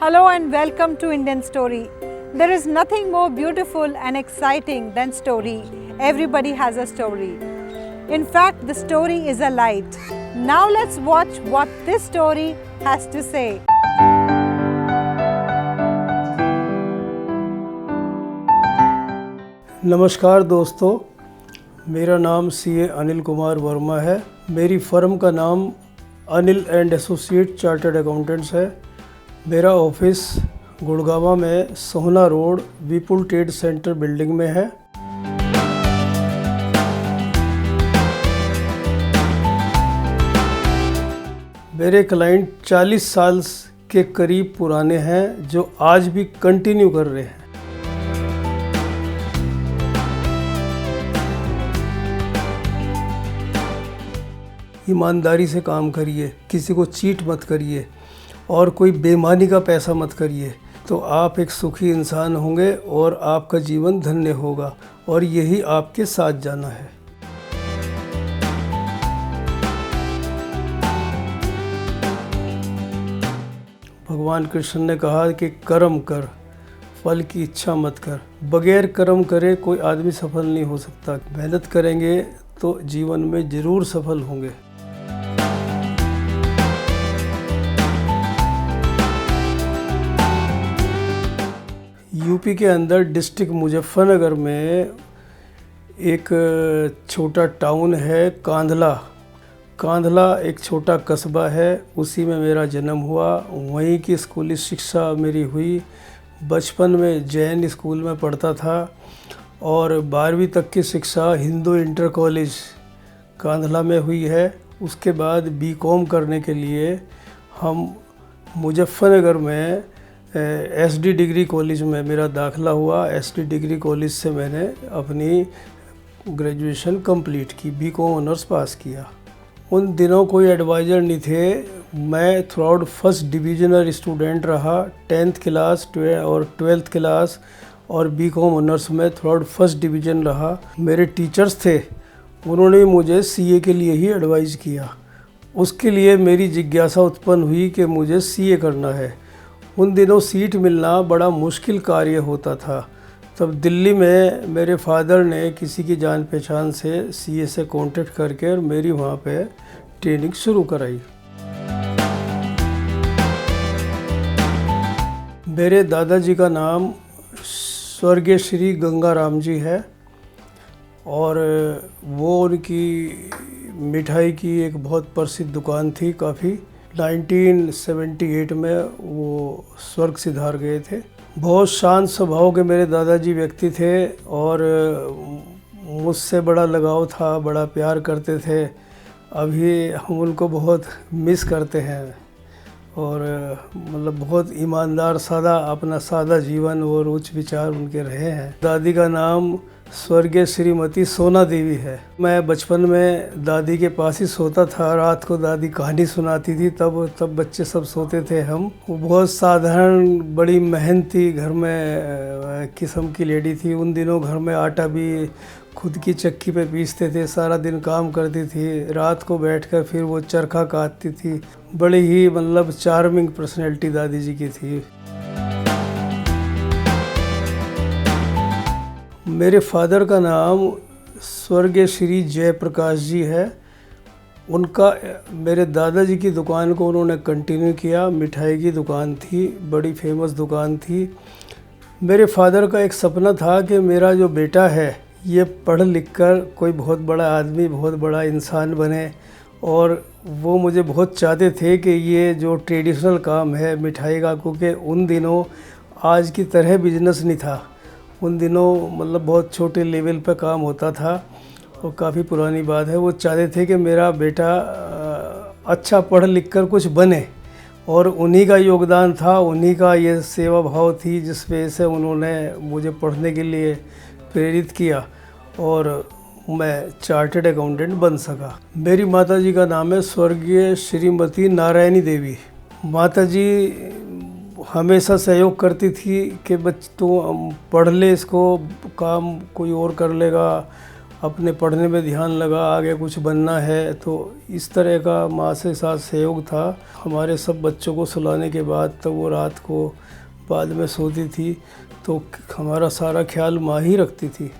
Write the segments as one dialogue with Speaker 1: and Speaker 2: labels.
Speaker 1: Hello and welcome to Indian Story. There is nothing more beautiful and exciting than story. Everybody has a story. In fact, the story is a light. Now let's watch what this story has to say.
Speaker 2: नमस्कार दोस्तों, मेरा नाम CA Anil Kumar Verma है। मेरी firm का नाम Anil and associate chartered accountants है। मेरा ऑफिस गुड़गावा में सोहना रोड विपुल ट्रेड सेंटर बिल्डिंग में है। मेरे क्लाइंट 40 साल के करीब पुराने हैं जो आज भी कंटिन्यू कर रहे हैं। ईमानदारी से काम करिए, किसी को चीट मत करिए और कोई बेईमानी का पैसा मत करिए, तो आप एक सुखी इंसान होंगे और आपका जीवन धन्य होगा और यही आपके साथ जाना है। भगवान कृष्ण ने कहा कि कर्म कर, फल की इच्छा मत कर। बगैर कर्म करे कोई आदमी सफल नहीं हो सकता। मेहनत करेंगे तो जीवन में ज़रूर सफल होंगे। यूपी के अंदर डिस्ट्रिक्ट मुजफ्फरनगर में एक छोटा टाउन है कांधला। कांधला एक छोटा कस्बा है, उसी में मेरा जन्म हुआ। वहीं की स्कूली शिक्षा मेरी हुई। बचपन में जैन स्कूल में पढ़ता था और 12वीं तक की शिक्षा हिंदू इंटर कॉलेज कांधला में हुई है। उसके बाद बीकॉम करने के लिए हम मुजफ्फरनगर में एसडी डिग्री कॉलेज में मेरा दाखिला हुआ। एसडी डिग्री कॉलेज से मैंने अपनी ग्रेजुएशन कंप्लीट की, बीकॉम ऑनर्स पास किया। उन दिनों कोई एडवाइज़र नहीं थे। मैं थ्रू आउट फर्स्ट डिविजनर स्टूडेंट रहा। 10th क्लास और 12th क्लास और बीकॉम ऑनर्स में थ्रू आउट फर्स्ट डिवीज़न रहा। मेरे टीचर्स थे, उन्होंने मुझे सीए के लिए ही एडवाइज़ किया। उसके लिए मेरी जिज्ञासा उत्पन्न हुई कि मुझे सीए करना है। उन दिनों सीट मिलना बड़ा मुश्किल कार्य होता था। तब दिल्ली में मेरे फादर ने किसी की जान पहचान से सीए से कांटेक्ट करके और मेरी वहाँ पे ट्रेनिंग शुरू कराई। मेरे दादाजी का नाम स्वर्गीय श्री गंगाराम जी है और वो उनकी मिठाई की एक बहुत प्रसिद्ध दुकान थी। काफ़ी 1978 में वो स्वर्ग सिधार गए थे। बहुत शांत स्वभाव के मेरे दादाजी व्यक्ति थे और मुझसे बड़ा लगाव था, बड़ा प्यार करते थे। अभी हम उनको बहुत मिस करते हैं और मतलब बहुत ईमानदार, सादा, अपना सादा जीवन और उच्च विचार उनके रहे हैं। दादी का नाम स्वर्गीय श्रीमती सोना देवी है। मैं बचपन में दादी के पास ही सोता था। रात को दादी कहानी सुनाती थी, तब बच्चे सब सोते थे हम। वो बहुत साधारण, बड़ी मेहनती घर में किस्म की लेडी थी। उन दिनों घर में आटा भी खुद की चक्की पे पीसते थे, सारा दिन काम करती थी। रात को बैठकर फिर वो चरखा काटती थी। बड़ी ही मतलब चार्मिंग पर्सनैलिटी दादी जी की थी। मेरे फादर का नाम स्वर्गीय श्री जयप्रकाश जी है। उनका मेरे दादाजी की दुकान को उन्होंने कंटिन्यू किया। मिठाई की दुकान थी, बड़ी फेमस दुकान थी। मेरे फादर का एक सपना था कि मेरा जो बेटा है ये पढ़ लिख कर कोई बहुत बड़ा आदमी, बहुत बड़ा इंसान बने। और वो मुझे बहुत चाहते थे कि ये जो ट्रेडिशनल काम है मिठाई का, क्योंकि उन दिनों आज की तरह बिजनेस नहीं था। उन दिनों मतलब बहुत छोटे लेवल पे काम होता था और काफ़ी पुरानी बात है। वो चाहते थे कि मेरा बेटा अच्छा पढ़ लिख कर कुछ बने और उन्हीं का योगदान था, उन्हीं का ये सेवा भाव थी जिस वजह से उन्होंने मुझे पढ़ने के लिए प्रेरित किया और मैं चार्टर्ड अकाउंटेंट बन सका। मेरी माताजी का नाम है स्वर्गीय श्रीमती नारायणी देवी। माताजी हमेशा सहयोग करती थी कि बच्चे तू पढ़ ले, इसको काम कोई और कर लेगा अपने पढ़ने में ध्यान लगा, आगे कुछ बनना है। तो इस तरह का माँ से साथ सहयोग था। हमारे सब बच्चों को सुलाने के बाद तब वो रात को बाद में सोती थी, तो हमारा सारा ख्याल माँ ही रखती थी।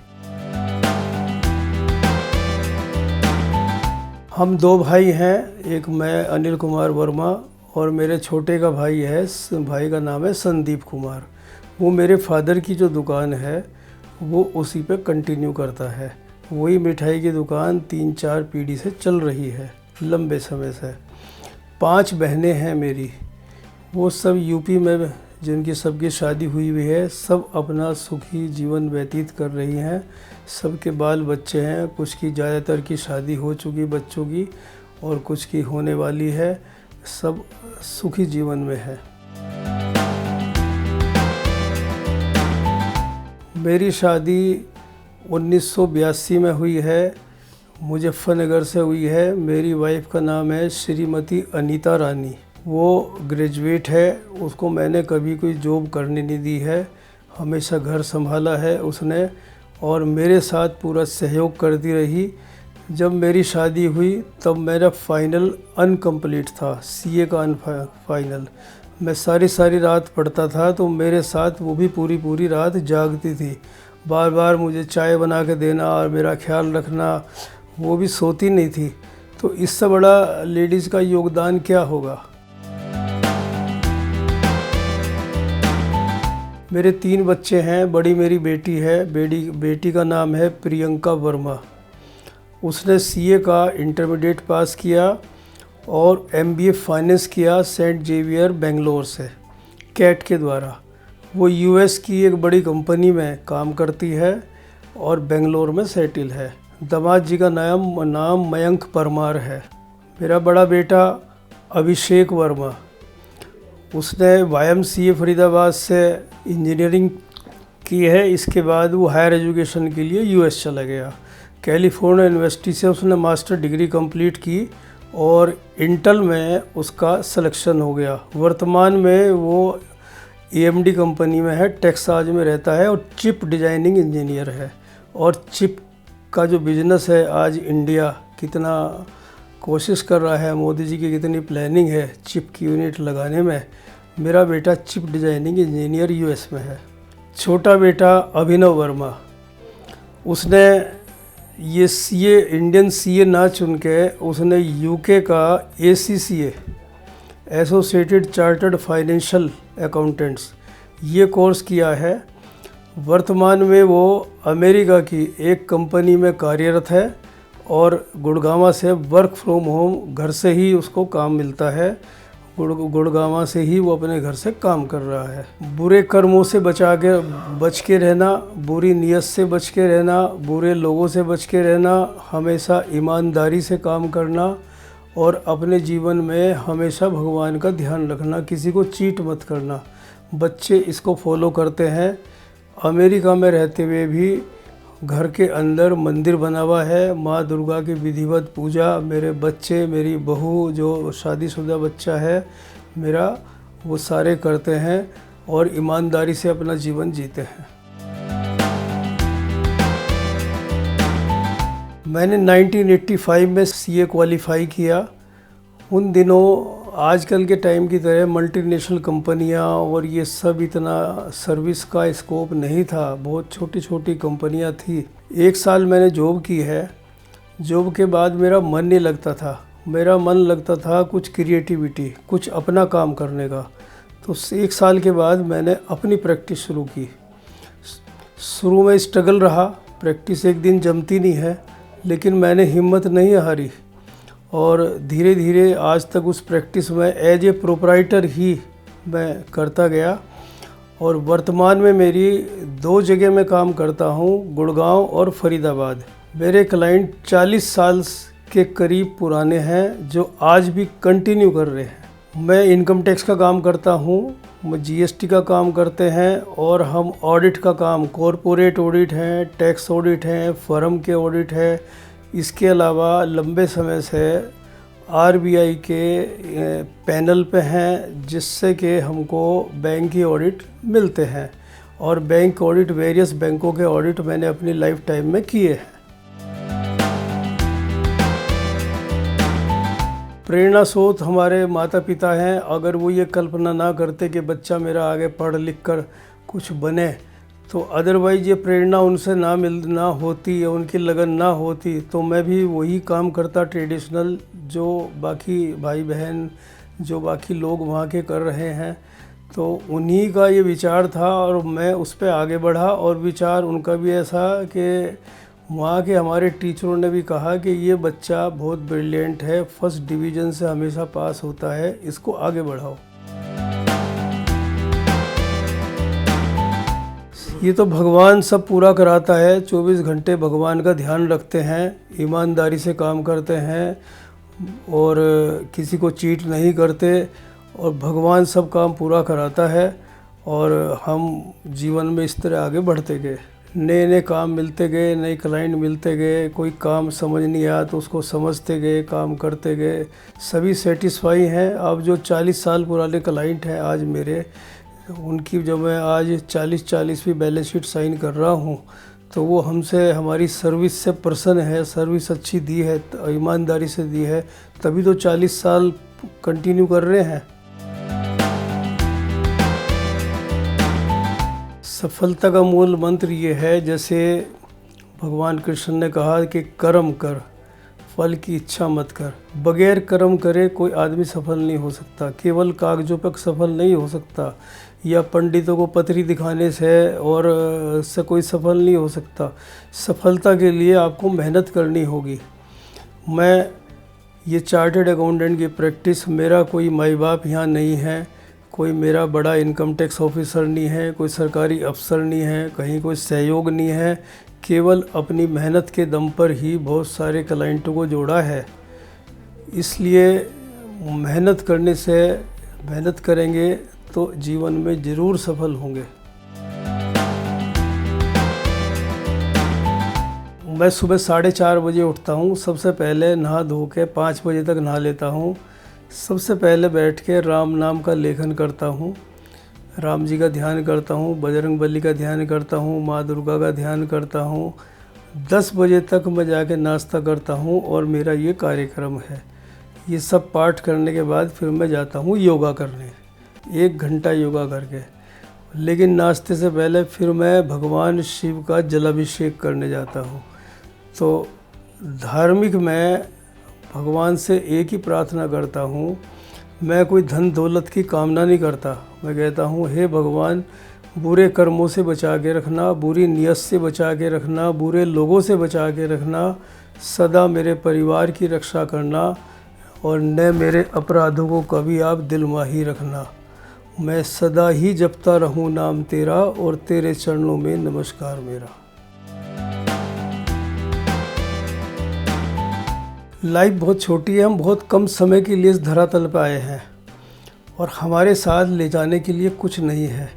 Speaker 2: हम 2 भाई हैं, एक मैं अनिल कुमार वर्मा और मेरे छोटे का भाई है, भाई का नाम है संदीप कुमार। वो मेरे फादर की जो दुकान है वो उसी पे कंटिन्यू करता है। वही मिठाई की दुकान 3-4 पीढ़ी से चल रही है, लंबे समय से। 5 बहनें हैं मेरी, वो सब यूपी में जिनकी सबकी शादी हुई हुई है, सब अपना सुखी जीवन व्यतीत कर रही हैं। सबके बाल बच्चे हैं, कुछ की ज़्यादातर की शादी हो चुकी बच्चों की और कुछ की होने वाली है। सब सुखी जीवन में है। मेरी शादी 1982 में हुई है, मुजफ्फरनगर से हुई है। मेरी वाइफ का नाम है श्रीमती अनीता रानी। वो ग्रेजुएट है, उसको मैंने कभी कोई जॉब करने नहीं दी है, हमेशा घर संभाला है उसने और मेरे साथ पूरा सहयोग करती रही। जब मेरी शादी हुई तब मेरा फाइनल अनकम्प्लीट था, सीए का फाइनल। मैं सारी रात पढ़ता था, तो मेरे साथ वो भी पूरी रात जागती थी। बार बार मुझे चाय बना के देना और मेरा ख्याल रखना, वो भी सोती नहीं थी। तो इससे बड़ा लेडीज़ का योगदान क्या होगा। मेरे 3 बच्चे हैं, बड़ी मेरी बेटी है, बेटी का नाम है प्रियंका वर्मा। उसने सीए का इंटरमीडिएट पास किया और एमबीए फाइनेंस किया सेंट जेवियर बेंगलोर से, कैट के द्वारा। वो यूएस की एक बड़ी कंपनी में काम करती है और बेंगलोर में सेटिल है। दामाद जी का नाम मयंक परमार है। मेरा बड़ा बेटा अभिषेक वर्मा, उसने YMCA फरीदाबाद से इंजीनियरिंग की है। इसके बाद वो हायर एजुकेशन के लिए यूएस चला गया। कैलिफोर्निया यूनिवर्सिटी से उसने मास्टर डिग्री कंप्लीट की और इंटेल में उसका सिलेक्शन हो गया। वर्तमान में वो AMD कंपनी में है, टेक्सास में रहता है और चिप डिजाइनिंग इंजीनियर है। और चिप का जो बिजनेस है, आज इंडिया कितना कोशिश कर रहा है, मोदी जी की कितनी प्लानिंग है चिप की यूनिट लगाने में। मेरा बेटा चिप डिजाइनिंग इंजीनियर यूएस में है। छोटा बेटा अभिनव वर्मा, उसने ये सीए इंडियन सीए ना चुन के उसने यूके का ACCA associated chartered financial accountants ये कोर्स किया है। वर्तमान में वो अमेरिका की एक कंपनी में कार्यरत है और गुड़गांव से वर्क फ्रॉम होम, घर से ही उसको काम मिलता है। गुड़गांव से ही वो अपने घर से काम कर रहा है। बुरे कर्मों से बच के रहना, बुरी नीयत से बच के रहना, बुरे लोगों से बच के रहना, हमेशा ईमानदारी से काम करना और अपने जीवन में हमेशा भगवान का ध्यान रखना, किसी को चीट मत करना। बच्चे इसको फॉलो करते हैं। अमेरिका में रहते हुए भी घर के अंदर मंदिर बना हुआ है, माँ दुर्गा की विधिवत पूजा। मेरे बच्चे, मेरी बहू जो शादीशुदा बच्चा है मेरा, वो सारे करते हैं और ईमानदारी से अपना जीवन जीते हैं। मैंने 1985 में सीए क्वालिफाई किया। उन दिनों आजकल के टाइम की तरह मल्टीनेशनल कंपनियां और ये सब इतना सर्विस का स्कोप नहीं था, बहुत छोटी छोटी कंपनियां थी। 1 साल मैंने जॉब की है। जॉब के बाद मेरा मन नहीं लगता था, मेरा मन लगता था कुछ क्रिएटिविटी, कुछ अपना काम करने का। तो 1 साल के बाद मैंने अपनी प्रैक्टिस शुरू की। शुरू में स्ट्रगल रहा, प्रैक्टिस एक दिन जमती नहीं है, लेकिन मैंने हिम्मत नहीं हारी और धीरे धीरे आज तक उस प्रैक्टिस में एज ए प्रोप्राइटर ही मैं करता गया। और वर्तमान में मेरी 2 जगह में काम करता हूँ, गुड़गांव और फरीदाबाद। मेरे क्लाइंट 40 साल के करीब पुराने हैं जो आज भी कंटिन्यू कर रहे हैं। मैं इनकम टैक्स का काम करता हूँ, GST का काम करते हैं और हम ऑडिट का काम, कॉरपोरेट ऑडिट हैं, टैक्स ऑडिट हैं, फर्म के ऑडिट है। इसके अलावा लंबे समय से RBI के पैनल पे हैं, जिससे कि हमको बैंक की ऑडिट मिलते हैं और बैंक ऑडिट, वेरियस बैंकों के ऑडिट मैंने अपनी लाइफ टाइम में किए हैं। प्रेरणा स्रोत हमारे माता पिता हैं। अगर वो ये कल्पना ना करते कि बच्चा मेरा आगे पढ़ लिख कर कुछ बने, तो अदरवाइज ये प्रेरणा उनसे ना होती या उनकी लगन ना होती, तो मैं भी वही काम करता ट्रेडिशनल जो बाकी भाई बहन, जो बाकी लोग वहाँ के कर रहे हैं। तो उन्हीं का ये विचार था और मैं उस पर आगे बढ़ा। और विचार उनका भी ऐसा कि वहाँ के हमारे टीचरों ने भी कहा कि ये बच्चा बहुत ब्रिलियंट है, फर्स्ट डिवीज़न से हमेशा पास होता है, इसको आगे बढ़ाओ। ये तो भगवान सब पूरा कराता है। 24 घंटे भगवान का ध्यान रखते हैं, ईमानदारी से काम करते हैं और किसी को चीट नहीं करते, और भगवान सब काम पूरा कराता है। और हम जीवन में इस तरह आगे बढ़ते गए, नए नए काम मिलते गए, नए क्लाइंट मिलते गए, कोई काम समझ नहीं आया तो उसको समझते गए, काम करते गए, सभी सेटिस्फाई हैं। अब जो 40 साल पुराने क्लाइंट हैं आज मेरे, उनकी जब मैं आज 40-40 बैलेंस शीट साइन कर रहा हूँ, तो वो हमसे हमारी सर्विस से प्रसन्न है, सर्विस अच्छी दी है, ईमानदारी से दी है, तभी तो 40 साल कंटिन्यू कर रहे हैं। सफलता का मूल मंत्र ये है, जैसे भगवान कृष्ण ने कहा कि कर्म कर, फल की इच्छा मत कर। बगैर कर्म करे कोई आदमी सफल नहीं हो सकता, केवल कागजों पर सफल नहीं हो सकता, या पंडितों को पत्री दिखाने से और से कोई सफल नहीं हो सकता। सफलता के लिए आपको मेहनत करनी होगी। मैं ये चार्टर्ड अकाउंटेंट की प्रैक्टिस, मेरा कोई माई बाप यहाँ नहीं है, कोई मेरा बड़ा इनकम टैक्स ऑफिसर नहीं है, कोई सरकारी अफसर नहीं है, कहीं कोई सहयोग नहीं है, केवल अपनी मेहनत के दम पर ही बहुत सारे क्लाइंटों को जोड़ा है। इसलिए मेहनत करने से, मेहनत करेंगे तो जीवन में ज़रूर सफल होंगे। मैं सुबह 4:30 बजे उठता हूँ। सबसे पहले नहा धो के 5 बजे तक नहा लेता हूँ। सबसे पहले बैठ के राम नाम का लेखन करता हूँ, राम जी का ध्यान करता हूँ, बजरंगबली का ध्यान करता हूँ, माँ दुर्गा का ध्यान करता हूँ। 10 बजे तक मैं जाके नाश्ता करता हूँ और मेरा ये कार्यक्रम है। ये सब पाठ करने के बाद फिर मैं जाता हूँ योगा करने, 1 घंटा योगा करके। लेकिन नाश्ते से पहले फिर मैं भगवान शिव का जलाभिषेक करने जाता हूँ। तो धार्मिक मैं भगवान से एक ही प्रार्थना करता हूँ, मैं कोई धन दौलत की कामना नहीं करता। मैं कहता हूँ, हे भगवान, बुरे कर्मों से बचा के रखना, बुरी नीयत से बचा के रखना, बुरे लोगों से बचा के रखना, सदा मेरे परिवार की रक्षा करना और न मेरे अपराधों को कभी आप दिलमाही रखना। मैं सदा ही जपता रहूँ नाम तेरा और तेरे चरणों में नमस्कार मेरा। लाइफ बहुत छोटी है, हम बहुत कम समय के लिए इस धरातल पर आए हैं और हमारे साथ ले जाने के लिए कुछ नहीं है।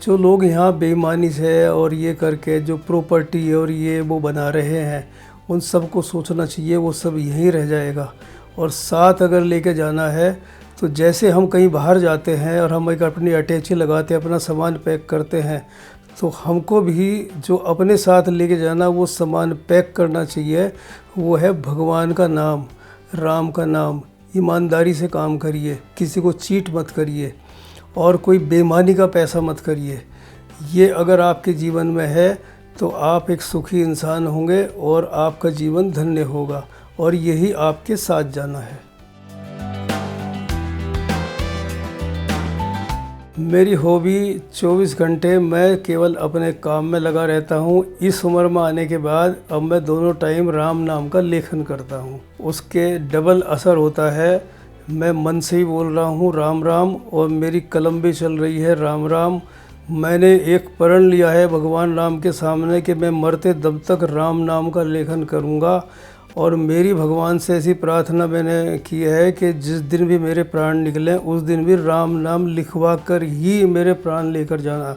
Speaker 2: जो लोग यहाँ बेईमानी से और ये करके जो प्रॉपर्टी और ये वो बना रहे हैं, उन सबको सोचना चाहिए वो सब यहीं रह जाएगा। और साथ अगर लेके जाना है तो जैसे हम कहीं बाहर जाते हैं और हम एक अपनी अटैची लगाते हैं, अपना सामान पैक करते हैं, तो हमको भी जो अपने साथ लेके जाना वो सामान पैक करना चाहिए। वो है भगवान का नाम, राम का नाम। ईमानदारी से काम करिए, किसी को चीट मत करिए और कोई बेईमानी का पैसा मत करिए। ये अगर आपके जीवन में है तो आप एक सुखी इंसान होंगे और आपका जीवन धन्य होगा, और यही आपके साथ जाना है। मेरी हॉबी 24 घंटे मैं केवल अपने काम में लगा रहता हूँ। इस उम्र में आने के बाद अब मैं दोनों टाइम राम नाम का लेखन करता हूँ। उसके डबल असर होता है, मैं मन से ही बोल रहा हूँ राम राम, और मेरी कलम भी चल रही है राम राम। मैंने एक प्रण लिया है भगवान राम के सामने कि मैं मरते दम तक राम नाम का लेखन करूँगा। और मेरी भगवान से ऐसी प्रार्थना मैंने की है कि जिस दिन भी मेरे प्राण निकलें उस दिन भी राम नाम लिखवा कर ही मेरे प्राण लेकर जाना।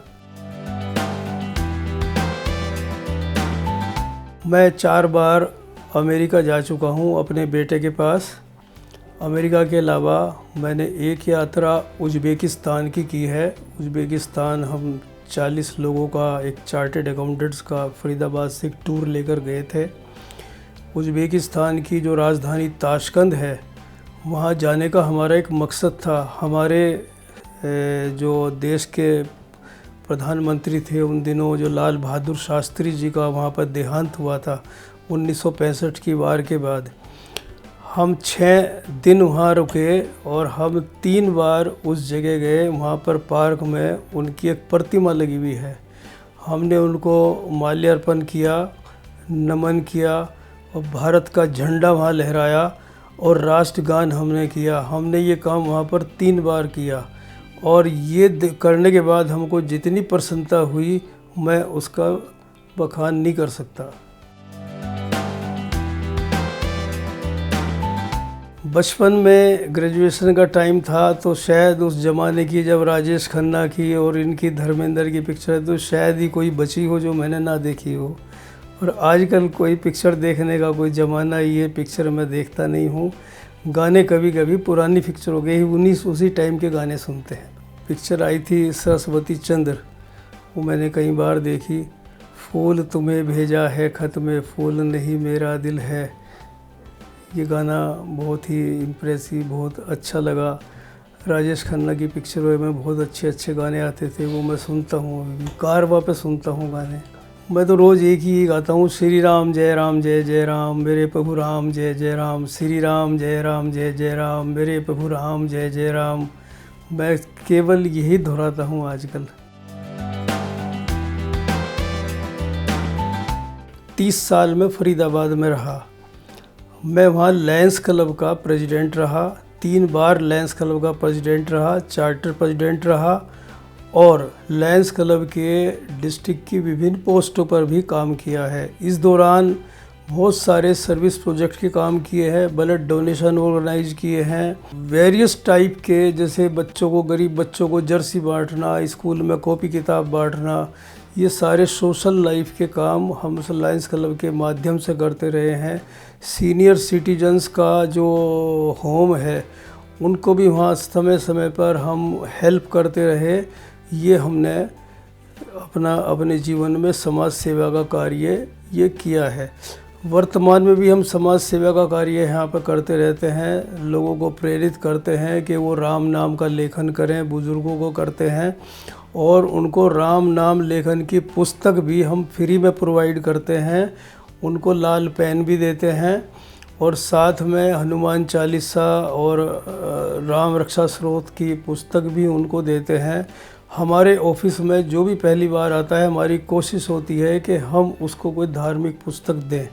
Speaker 2: मैं 4 बार अमेरिका जा चुका हूँ अपने बेटे के पास। अमेरिका के अलावा मैंने एक यात्रा उज़्बेकिस्तान की है। उज़्बेकिस्तान हम 40 लोगों का एक चार्टर्ड अकाउंटेंट्स का फरीदाबाद से एक टूर लेकर गए थे। उज़्बेकिस्तान की जो राजधानी ताशकंद है वहाँ जाने का हमारा एक मकसद था। हमारे जो देश के प्रधानमंत्री थे उन दिनों, जो लाल बहादुर शास्त्री जी का वहाँ पर देहांत हुआ था 1965 की वार के बाद। हम 6 दिन वहाँ रुके और हम 3 बार उस जगह गए। वहाँ पर पार्क में उनकी एक प्रतिमा लगी हुई है। हमने उनको माल्यार्पण किया, नमन किया और भारत का झंडा वहाँ लहराया और राष्ट्रगान हमने किया। हमने ये काम वहाँ पर 3 बार किया और ये करने के बाद हमको जितनी प्रसन्नता हुई मैं उसका बखान नहीं कर सकता। बचपन में ग्रेजुएशन का टाइम था तो शायद उस ज़माने की जब राजेश खन्ना की और इनकी धर्मेंद्र की पिक्चर तो शायद ही कोई बची हो जो मैंने ना देखी हो। और आजकल कोई पिक्चर देखने का कोई ज़माना ही है, पिक्चर मैं देखता नहीं हूँ। गाने कभी कभी पुरानी पिक्चर हो गई उसी टाइम के गाने सुनते हैं। पिक्चर आई थी सरस्वती चंद्र, वो मैंने कई बार देखी। फूल तुम्हें भेजा है खत में, फूल नहीं मेरा दिल है। ये गाना बहुत ही इम्प्रेसिव, बहुत अच्छा लगा। राजेश खन्ना की पिक्चरों में बहुत अच्छे अच्छे गाने आते थे, वो मैं सुनता हूँ, अभी भी कारवा पे सुनता हूँ गाने। मैं तो रोज़ एक ही गाता हूँ, श्री राम जय जय राम मेरे प्रभु राम जय जय राम, श्री राम जय जय राम मेरे प्रभु राम जय जय राम। मैं केवल यही दोहराता हूँ आजकल। 30 साल में फरीदाबाद में रहा। मैं वहाँ लायंस क्लब का प्रेसिडेंट रहा, 3 बार लायंस क्लब का प्रेसिडेंट रहा, चार्टर प्रेसिडेंट रहा और लायंस क्लब के डिस्ट्रिक्ट की विभिन्न पोस्टों पर भी काम किया है। इस दौरान बहुत सारे सर्विस प्रोजेक्ट के काम किए हैं, ब्लड डोनेशन ऑर्गेनाइज किए हैं, वेरियस टाइप के, जैसे बच्चों को, गरीब बच्चों को जर्सी बांटना, स्कूल में कॉपी किताब बांटना, ये सारे सोशल लाइफ के काम हम लायंस क्लब के माध्यम से करते रहे हैं। सीनियर सिटीजन्स का जो होम है उनको भी वहाँ समय समय पर हम हेल्प करते रहे। ये हमने अपने जीवन में समाज सेवा का कार्य ये किया है। वर्तमान में भी हम समाज सेवा का कार्य यहाँ पर करते रहते हैं, लोगों को प्रेरित करते हैं कि वो राम नाम का लेखन करें, बुज़ुर्गों को करते हैं और उनको राम नाम लेखन की पुस्तक भी हम फ्री में प्रोवाइड करते हैं, उनको लाल पेन भी देते हैं और साथ में हनुमान चालीसा और राम रक्षा स्रोत की पुस्तक भी उनको देते हैं। हमारे ऑफिस में जो भी पहली बार आता है, हमारी कोशिश होती है कि हम उसको कोई धार्मिक पुस्तक दें।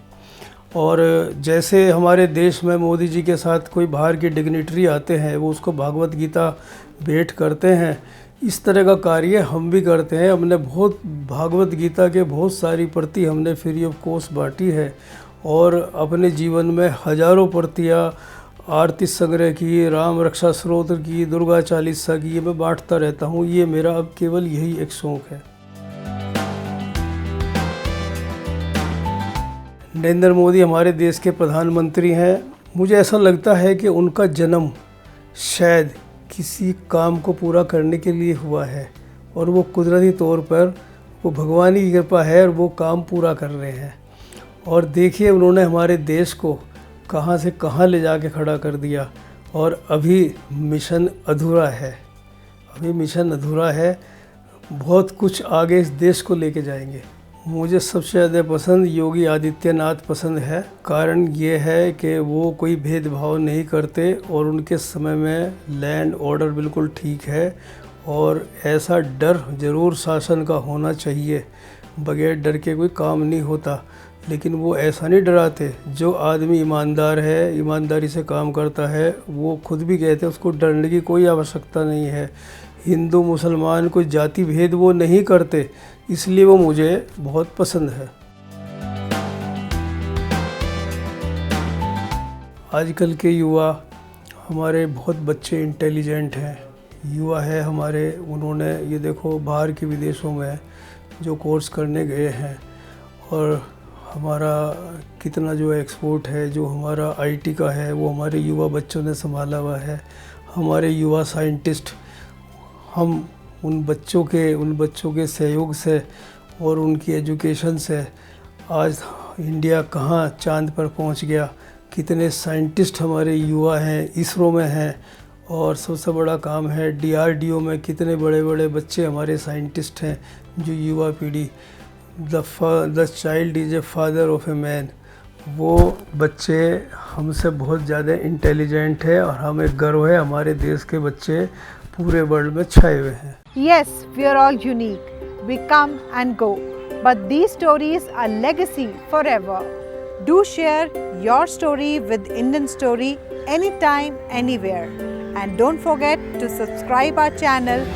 Speaker 2: और जैसे हमारे देश में मोदी जी के साथ कोई बाहर के डिग्निटरी आते हैं, वो उसको भागवत गीता भेंट करते हैं, इस तरह का कार्य हम भी करते हैं। हमने बहुत भागवत गीता के बहुत सारी प्रति हमने फ्री ऑफ कॉस्ट बांटी है और अपने जीवन में हज़ारों प्रतियाँ आरती संग्रह की, राम रक्षा स्रोत की, दुर्गा चालीसा की, ये मैं बांटता रहता हूँ। ये मेरा अब केवल यही एक शौक़ है। नरेंद्र मोदी हमारे देश के प्रधानमंत्री हैं। मुझे ऐसा लगता है कि उनका जन्म शायद किसी काम को पूरा करने के लिए हुआ है और वो कुदरती तौर पर वो भगवान की कृपा है और वो काम पूरा कर रहे हैं। और देखिए उन्होंने हमारे देश को कहाँ से कहाँ ले जाके खड़ा कर दिया और अभी मिशन अधूरा है, अभी मिशन अधूरा है। बहुत कुछ आगे इस देश को लेके जाएंगे। मुझे सबसे ज़्यादा पसंद योगी आदित्यनाथ पसंद है। कारण ये है कि वो कोई भेदभाव नहीं करते और उनके समय में लैंड ऑर्डर बिल्कुल ठीक है और ऐसा डर ज़रूर शासन का होना चाहिए। बगैर डर के कोई काम नहीं होता, लेकिन वो ऐसा नहीं डराते। जो आदमी ईमानदार है, ईमानदारी से काम करता है, वो खुद भी कहते हैं उसको डरने की कोई आवश्यकता नहीं है। हिंदू मुसलमान कोई जाति भेद वो नहीं करते, इसलिए वो मुझे बहुत पसंद है। आजकल के युवा हमारे बहुत बच्चे इंटेलिजेंट हैं, युवा है हमारे। उन्होंने ये देखो बाहर के विदेशों में जो कोर्स करने गए हैं और हमारा कितना जो एक्सपोर्ट है, जो हमारा आईटी का है, वो हमारे युवा बच्चों ने संभाला हुआ है। हमारे युवा साइंटिस्ट, हम उन बच्चों के सहयोग से और उनकी एजुकेशन से आज इंडिया कहाँ चांद पर पहुंच गया। कितने साइंटिस्ट हमारे युवा हैं, इसरो में हैं, और सबसे बड़ा काम है DRDO में कितने बड़े बड़े बच्चे हमारे साइंटिस्ट हैं जो युवा पीढ़ी। The child is a father of a man. वो बच्चे हमसे बहुत ज़्यादा इंटेलिजेंट है और हमें गर्व है हमारे देश के बच्चे पूरे वर्ल्ड में छाए हुए हैं।
Speaker 1: Yes, we are all unique. We come and go. But these stories are legacy forever. Do share your story with Indian Story anytime, anywhere. And don't forget to subscribe our channel